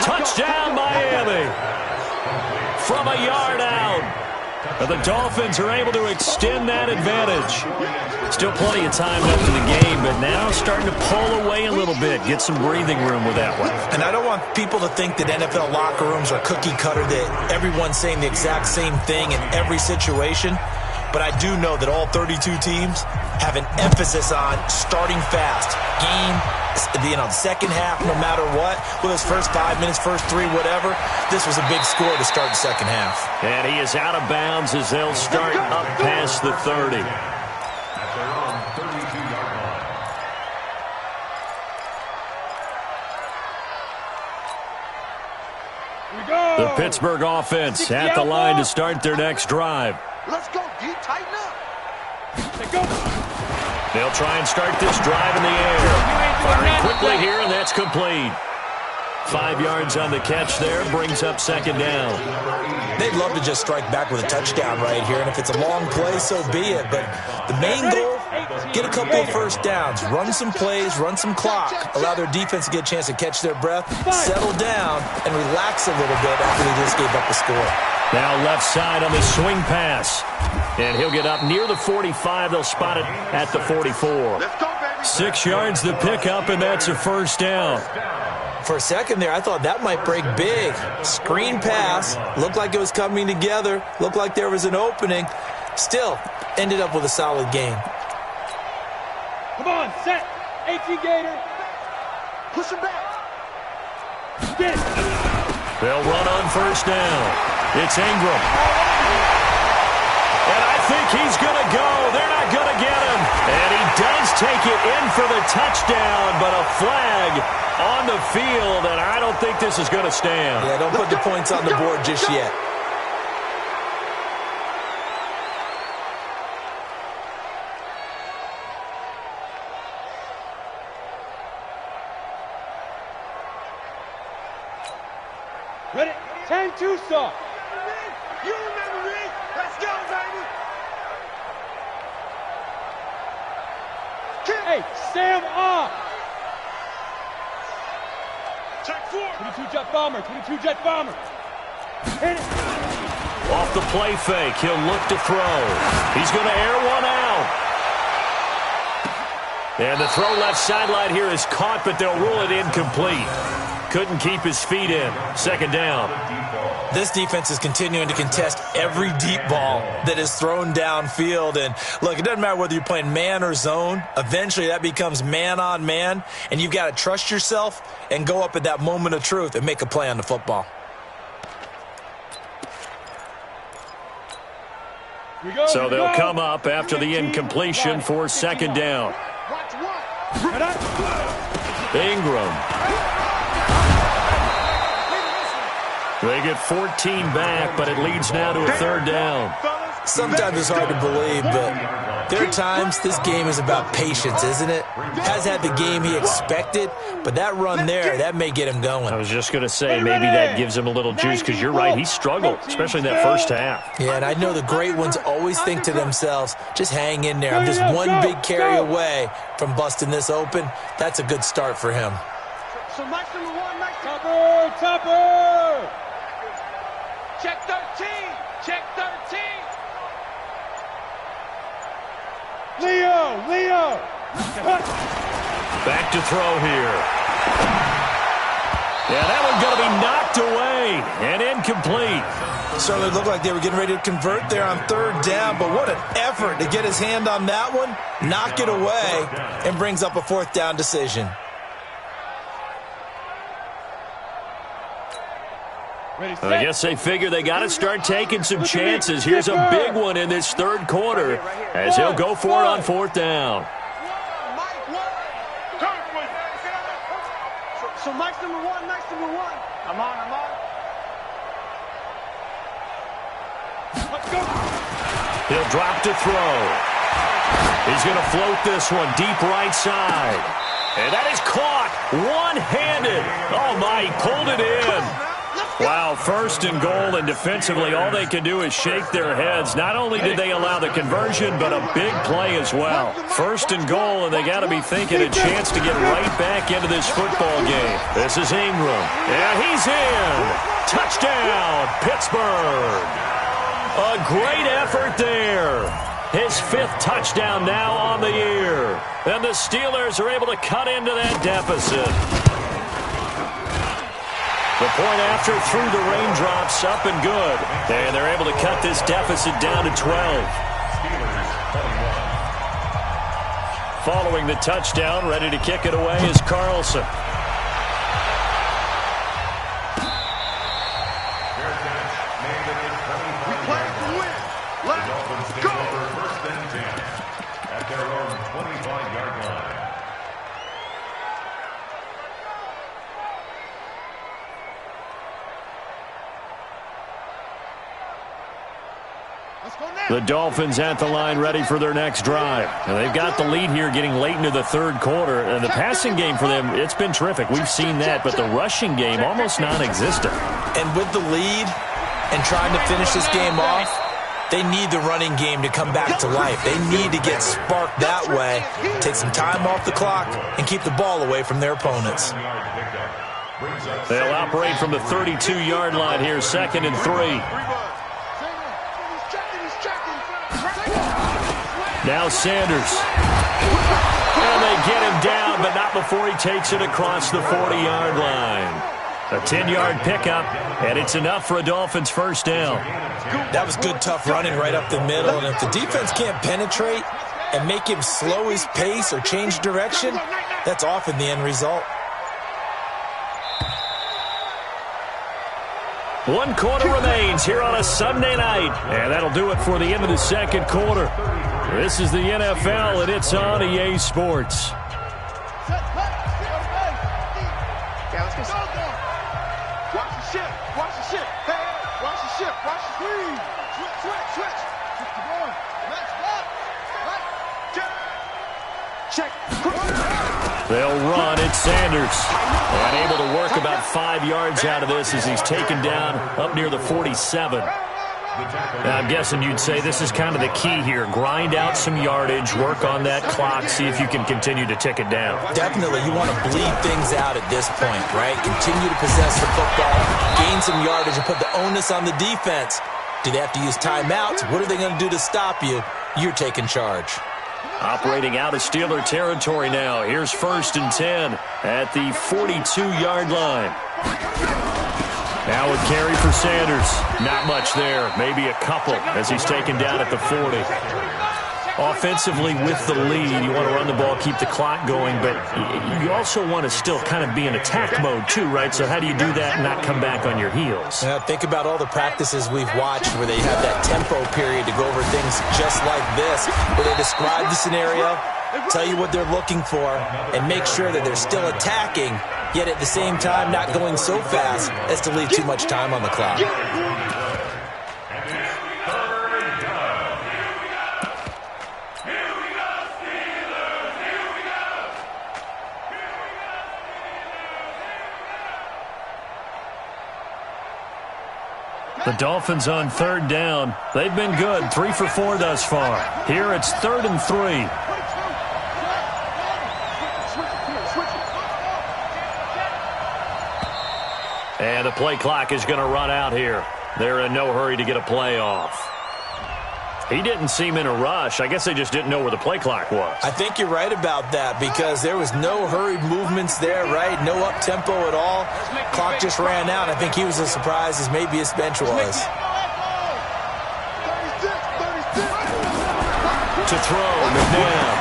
Touchdown, Miami. From a yard out. But the Dolphins are able to extend that advantage. Still plenty of time left in the game, but now starting to pull away a little bit. Get some breathing room with that one. And I don't want people to think that NFL locker rooms are cookie cutter, that everyone's saying the exact same thing in every situation. But I do know that all 32 teams have an emphasis on starting fast. Game, second half, no matter what. Whether it's first 5 minutes, first 3, whatever. This was a big score to start the second half. And he is out of bounds as they'll start up past the 30. At their own 32-yard line. The Pittsburgh offense at the line to start their next drive. Let's go, D. Tighten up. They'll try and start this drive in the air. Firing quickly here, and that's complete. 5 yards on the catch there, brings up second down. They'd love to just strike back with a touchdown right here, and if it's a long play, so be it. But the main goal, get a couple of first downs, run some plays, run some clock, allow their defense to get a chance to catch their breath, settle down, and relax a little bit after they just gave up a score. Now left side on the swing pass. And he'll get up near the 45. They'll spot it at the 44. 6 yards the pickup, and that's a first down. For a second there, I thought that might break big. Screen pass, looked like it was coming together, looked like there was an opening. Still, ended up with a solid game. Come on, set. 18 Gator. Push him back. Get it. They'll run on first down. It's Ingram. And I think he's going to go. They're not going to get him. And he does take it in for the touchdown, but a flag on the field, and I don't think this is going to stand. Yeah, don't put the points on the board just yet. Ready? 10-2 stop. You remember me. Let's go, baby. Hey, Sam off. Check 4. 22 jet bomber. 22 jet bomber. Hit it. Off the play fake, he'll look to throw. He's going to air one out. And the throw left sideline here is caught, but they'll rule it incomplete. Couldn't keep his feet in. Second down. This defense is continuing to contest every deep ball that is thrown downfield. And look, it doesn't matter whether you're playing man or zone. Eventually that becomes man on man, and you've got to trust yourself and go up at that moment of truth and make a play on the football. So they'll come up after the incompletion for second down. Ingram. They get 14 back, but it leads now to a third down. Sometimes it's hard to believe, but there are times this game is about patience, isn't it? Has had the game he expected, but that run there, that may get him going. I was just going to say, maybe that gives him a little juice, because you're right, he struggled, especially in that first half. Yeah, and I know the great ones always think to themselves, just hang in there. I'm just one big carry away from busting this open. That's a good start for him. So Mike's number 1, Mike. Topper! Check 13! Check 13! Leo! Back to throw here. Yeah, that one's going to be knocked away and incomplete. Certainly looked like they were getting ready to convert there on third down, but what an effort to get his hand on that one, knock it away, and brings up a fourth down decision. I guess they figure they got to start taking some chances. Here's a big one in this third quarter as he'll go for it on fourth down. So Mike's number 1, I'm on. Let's go. He'll drop to throw. He's going to float this one deep right side. And that is caught one-handed. Oh, my, he pulled it in. Wow, first and goal, and defensively all they can do is shake their heads. Not only did they allow the conversion, but a big play as well. First and goal, and they got to be thinking a chance to get right back into this football game. This is Ingram. Yeah, he's in. Touchdown, Pittsburgh. A great effort there. His 5th touchdown now on the year. And the Steelers are able to cut into that deficit. The point after through the raindrops, up and good. And they're able to cut this deficit down to 12. Following the touchdown, ready to kick it away is Carlson. The Dolphins at the line ready for their next drive. And they've got the lead here getting late into the 3rd quarter. And the passing game for them, it's been terrific. We've seen that. But the rushing game, almost non-existent. And with the lead and trying to finish this game off, they need the running game to come back to life. They need to get sparked that way, take some time off the clock, and keep the ball away from their opponents. They'll operate from the 32-yard line here, 2nd and 3. Now Sanders. And they get him down, but not before he takes it across the 40-yard line. A 10-yard pickup, and it's enough for a Dolphins first down. That was good, tough running right up the middle, and if the defense can't penetrate and make him slow his pace or change direction, that's often the end result. 1 quarter remains here on a Sunday night, and that'll do it for the end of the 2nd quarter. This is the NFL, and it's on EA Sports. They'll run. It's Sanders. And able to work about 5 yards out of this as he's taken down up near the 47. Now, I'm guessing you'd say this is kind of the key here. Grind out some yardage, work on that clock, see if you can continue to tick it down. Definitely. You want to bleed things out at this point, right? Continue to possess the football, gain some yardage, and put the onus on the defense. Do they have to use timeouts? What are they going to do to stop you? You're taking charge. Operating out of Steeler territory now. Here's 1st and 10 at the 42-yard line. Now a carry for Sanders. Not much there. Maybe a couple as he's taken down at the 40. Offensively with the lead, you want to run the ball, keep the clock going, but you also want to still kind of be in attack mode too, right? So how do you do that and not come back on your heels? Think about all the practices we've watched where they have that tempo period to go over things just like this, where they describe the scenario, tell you what they're looking for, and make sure that they're still attacking, yet at the same time not going so fast as to leave too much time on the clock. The Dolphins on 3rd down. They've been good, 3 for 4 thus far. Here it's 3rd and 3. And the play clock is going to run out here. They're in no hurry to get a play off. He didn't seem in a rush. I guess they just didn't know where the play clock was. I think you're right about that because there was no hurried movements there, right? No up-tempo at all. Clock just ran out. I think he was as surprised as maybe his bench was. To throw, McNabb.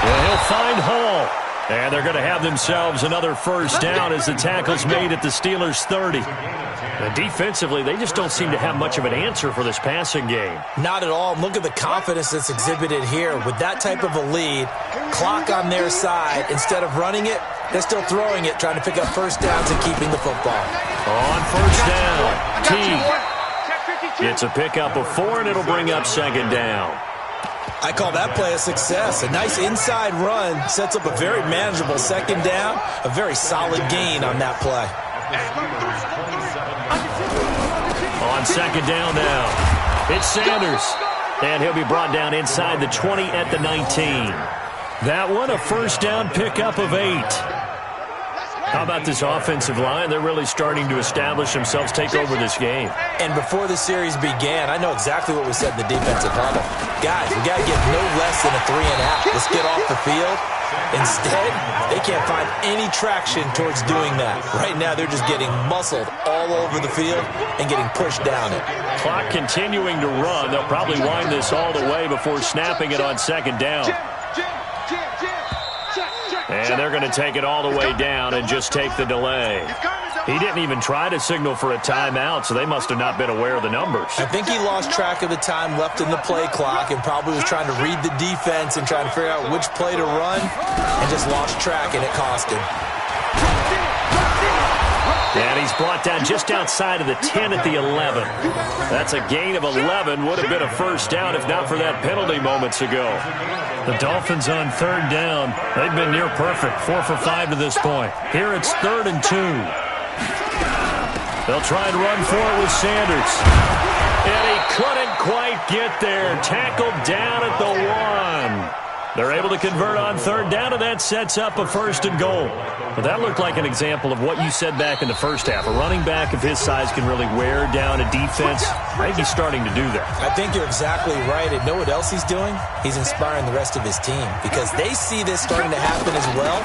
And he'll find Hall. And they're going to have themselves another first down as the tackle's made at the Steelers' 30. And defensively, they just don't seem to have much of an answer for this passing game. Not at all. Look at the confidence that's exhibited here. With that type of a lead, clock on their side, instead of running it, they're still throwing it, trying to pick up first downs and keeping the football. On first down, Teague gets a pickup of 4, and it'll bring up 2nd down. I call that play a success. A nice inside run sets up a very manageable 2nd down, a very solid gain on that play. On 2nd down now, it's Sanders. And he'll be brought down inside the 20 at the 19. That one, a first down pickup of 8. How about this offensive line? They're really starting to establish themselves, take over this game. And before the series began, I know exactly what we said in the defensive huddle. Guys, we got to get no less than a 3-and-out. Let's get off the field. Instead, they can't find any traction towards doing that. Right now, they're just getting muscled all over the field and getting pushed down it. Clock continuing to run. They'll probably wind this all the way before snapping it on second down. And they're going to take it all the way down and just take the delay. He didn't even try to signal for a timeout, so they must have not been aware of the numbers. I think he lost track of the time left in the play clock and probably was trying to read the defense and trying to figure out which play to run and just lost track, and it cost him. And he's brought down just outside of the 10 at the 11. That's a gain of 11. Would have been a first down if not for that penalty moments ago. The Dolphins on third down. They've been near perfect, 4 for 5 to this point. Here it's 3rd and 2. They'll try and run for it with Sanders. And he couldn't quite get there. Tackled down at the 1. They're able to convert on third down, and that sets up a 1st and goal. But that looked like an example of what you said back in the first half. A running back of his size can really wear down a defense. I think he's starting to do that. I think you're exactly right. And know what else he's doing? He's inspiring the rest of his team because they see this starting to happen as well.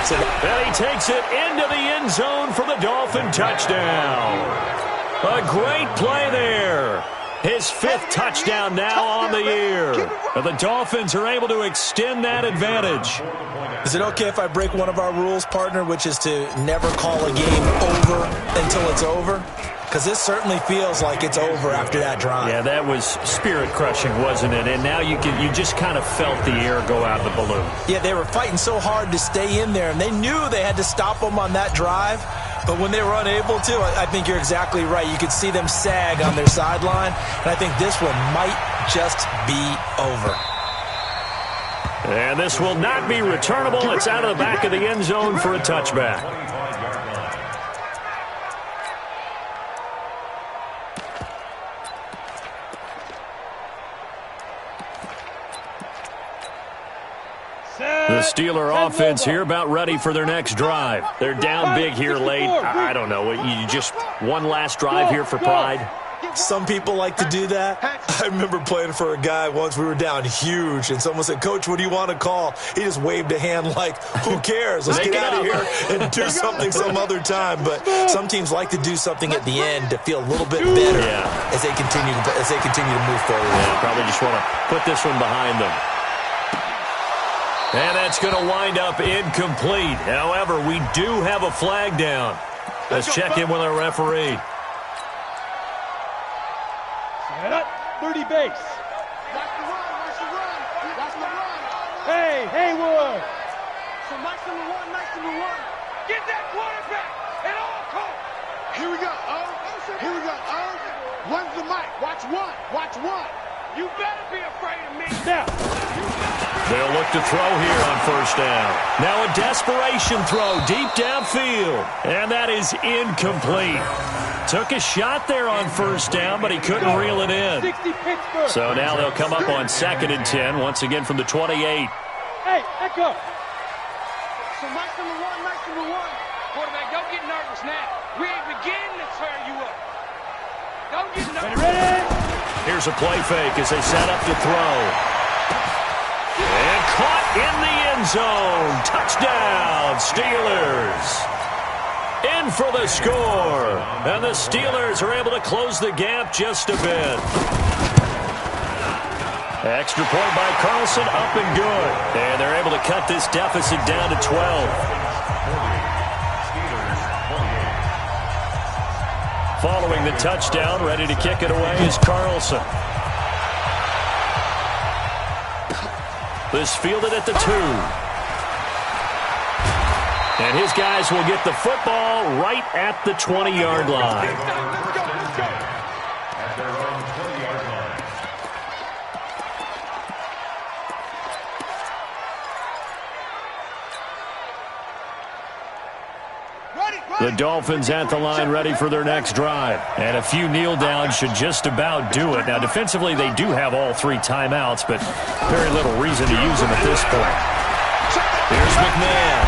So and he takes it into the end zone for the Dolphin touchdown. A great play there. His 5th touchdown now on the year. But the Dolphins are able to extend that advantage. Is it okay if I break one of our rules, partner, which is to never call a game over until it's over? Because this certainly feels like it's over after that drive. Yeah, that was spirit-crushing, wasn't it? And now you just kind of felt the air go out of the balloon. Yeah, they were fighting so hard to stay in there, and they knew they had to stop them on that drive. But when they were unable to, I think you're exactly right. You could see them sag on their sideline, and I think this one might just be over. And this will not be returnable. It's out of the back of the end zone for a touchback. The Steeler offense here about ready for their next drive. They're down big here late. I don't know. You just one last drive here for pride? Some people like to do that. I remember playing for a guy once. We were down huge, and someone said, "Coach, what do you want to call?" He just waved a hand like, who cares? Let's get out of here and do something some other time. But some teams like to do something at the end to feel a little bit better as they continue to move forward. Yeah, probably just want to put this one behind them. And that's going to wind up incomplete. However, we do have a flag down. Let's check in with our referee. Set up, 30 base. Watch the run, watch the run, watch the run. Hey, Haywood. So match number one. Get that quarterback at all costs. Here we go, Here we go, Runs the mic. Watch one. You better be afraid of me. Now. They'll look to throw here on first down. Now a desperation throw deep downfield. And that is incomplete. Took a shot there on first down, but he couldn't reel it in. So now they'll come up on 2nd and 10, once again from the 28. Hey, echo. So match number one. Quarterback, don't get nervous now. We ain't beginning to tear you up. Don't get nervous. Ready? Here's a play fake as they set up to throw. And caught in the end zone. Touchdown, Steelers. In for the score. And the Steelers are able to close the gap just a bit. Extra point by Carlson, up and good. And they're able to cut this deficit down to 12. Following the touchdown, ready to kick it away is Carlson. This fielded at the 2. And his guys will get the football right at the 20-yard line. At their own 20-yard line. The Dolphins at the line ready for their next drive. And a few kneel downs should just about do it. Now, defensively, they do have all 3 timeouts, but very little reason to use them at this point. Here's McMahon.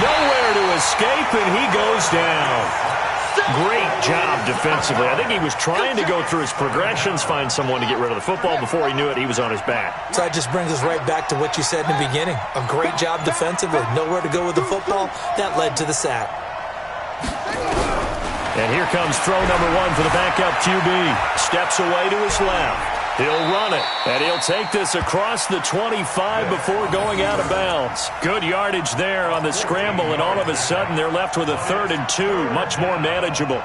Nowhere to escape, and he goes down. Great job defensively. I think he was trying to go through his progressions, find someone to get rid of the football. Before he knew it, he was on his back. So that just brings us right back to what you said in the beginning. A great job defensively. Nowhere to go with the football. That led to the sack. And here comes throw number 1 for the backup QB. Steps away to his left. He'll run it, and he'll take this across the 25 before going out of bounds. Good yardage there on the scramble, and all of a sudden they're left with a 3rd and 2, much more manageable.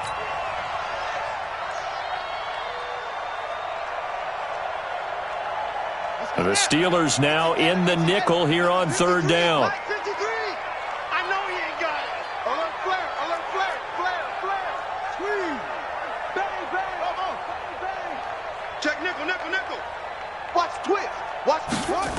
And the Steelers now in the nickel here on 3rd down. I know he ain't got it. Alert flare, alert flare, flare, flare. Squeeze. Bang, bang. Come on. Bang, bang. Check nickel, nickel, nickel. Watch twist. Watch the twist.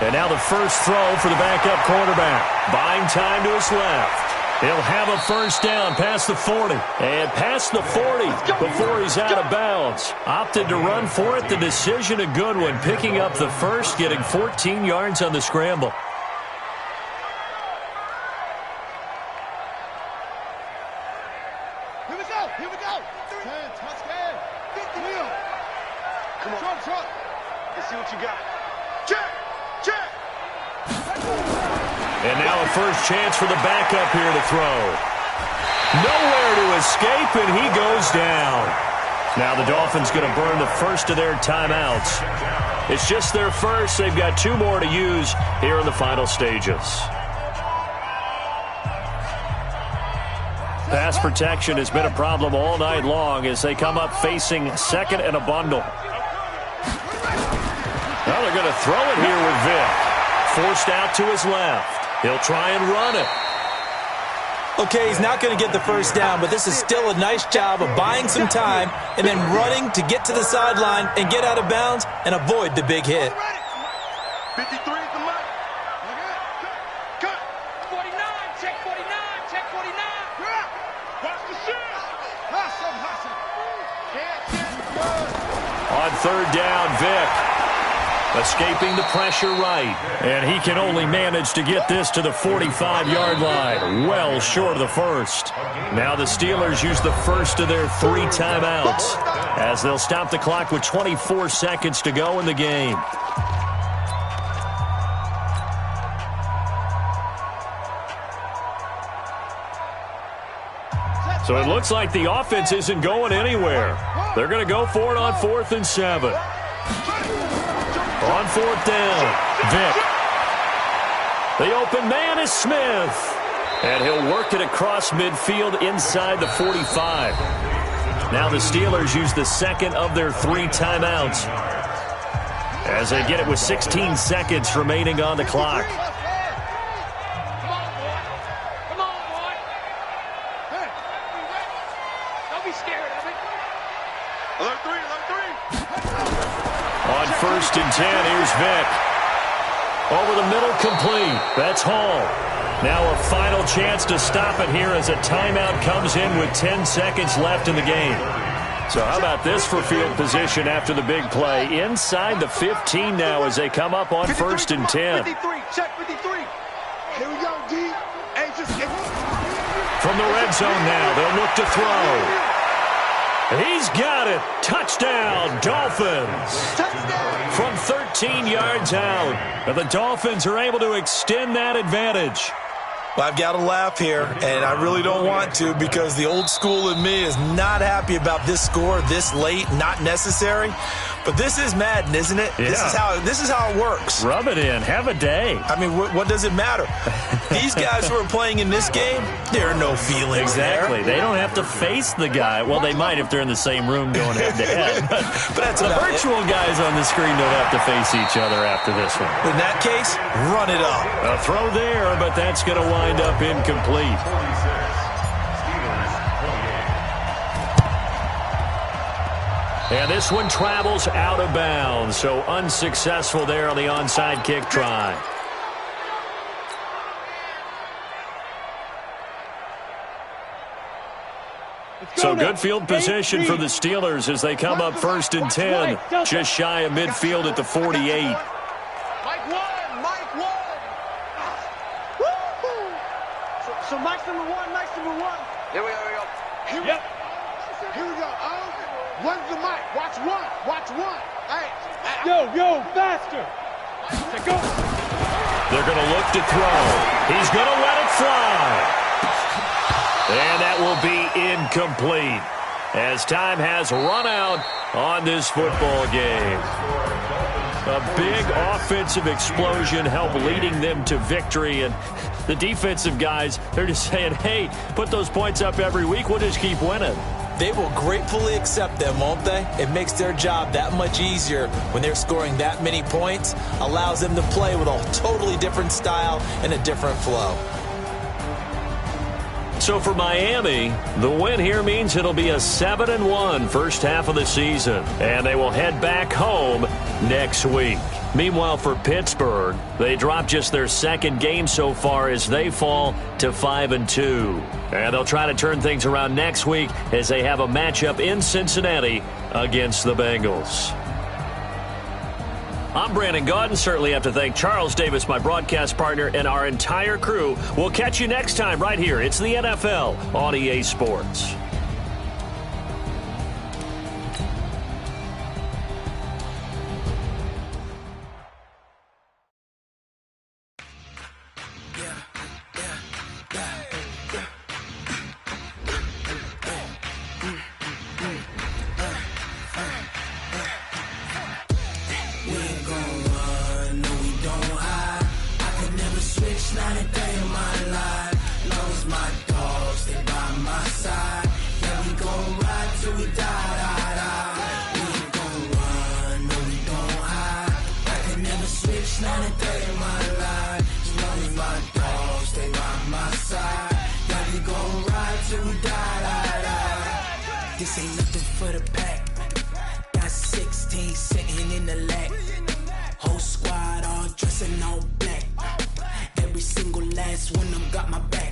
And now the first throw for the backup quarterback. Buying time to his left. He'll have a first down past the 40. And past the 40 before he's out of bounds. Opted to run for it. The decision a good one. Picking up the first, getting 14 yards on the scramble. Here we go. Here we go. 10, touchdown. 50. Come on. Truck. Let's see what you got. Check. Check. And now a first chance for the backup here to throw. Nowhere to escape, and he goes down. Now the Dolphins going to burn the first of their timeouts. It's just their first. They've got 2 more to use here in the final stages. Pass protection has been a problem all night long as they come up facing second and a bundle. Well, they're going to throw it here with Vic. Forced out to his left. He'll try and run it. Okay, he's not going to get the first down, but this is still a nice job of buying some time and then running to get to the sideline and get out of bounds and avoid the big hit. 53 is the mark. Cut. 49, check 49, check 49. Watch the shit. Hustle, hustle. On 3rd down, Vic. Escaping the pressure right. And he can only manage to get this to the 45-yard line. Well short of the first. Now the Steelers use the first of their 3 timeouts as they'll stop the clock with 24 seconds to go in the game. So it looks like the offense isn't going anywhere. They're going to go for it on 4th and 7. On 4th down, Vic. The open man is Smith. And he'll work it across midfield inside the 45. Now the Steelers use the second of their 3 timeouts as they get it with 16 seconds remaining on the clock. Come on, boy. Don't be scared of it. Alert 3, alert 3. On 1st and 10, here's Vic. Over the middle, complete. That's Hall. Now a final chance to stop it here as a timeout comes in with 10 seconds left in the game. So how about this for field position after the big play? Inside the 15 now as they come up on 1st and 10. 53, check 53. Here we go, D. From the red zone now, they'll look to throw. He's got it. Touchdown, Dolphins. Touchdown. From 13 yards out. And the Dolphins are able to extend that advantage. Well, I've got to laugh here, and I really don't want to because the old school in me is not happy about this score this late, not necessary. But this is Madden, isn't it? Yeah. This is how it works. Rub it in. Have a day. I mean, what does it matter? These guys who are playing in this game, there are no feelings Exactly. there. They don't have to face the guy. Well, they might if they're in the same room going head-to-head. But that's the about virtual guys on the screen don't have to face each other after this one. In that case, run it up. A throw there, but that's going to wind up incomplete. And this one travels out of bounds, so unsuccessful there on the onside kick try. So good field position for the Steelers as they come up 1st and 10, just shy of midfield at the 48. Mike 1, Mike 1. So Mike's number one, Here we go. Here we go. One's the mic. Watch one. Hey. Yo, faster. Go. They're going to look to throw. He's going to let it fly. And that will be incomplete as time has run out on this football game. A big offensive explosion helped leading them to victory. And the defensive guys, they're just saying, hey, put those points up every week. We'll just keep winning. They will gratefully accept them, won't they? It makes their job that much easier when they're scoring that many points. Allows them to play with a totally different style and a different flow. So for Miami, the win here means it'll be a 7-1 first half of the season, and they will head back home next week. Meanwhile, for Pittsburgh, they dropped just their second game so far as they fall to 5-2. And they'll try to turn things around next week as they have a matchup in Cincinnati against the Bengals. I'm Brandon Gaudin. Certainly have to thank Charles Davis, my broadcast partner, and our entire crew. We'll catch you next time right here. It's the NFL on EA Sports. This ain't nothing for the pack. Got 16 sitting in the lap. Whole squad all dressing all black. Every single last one of them got my back.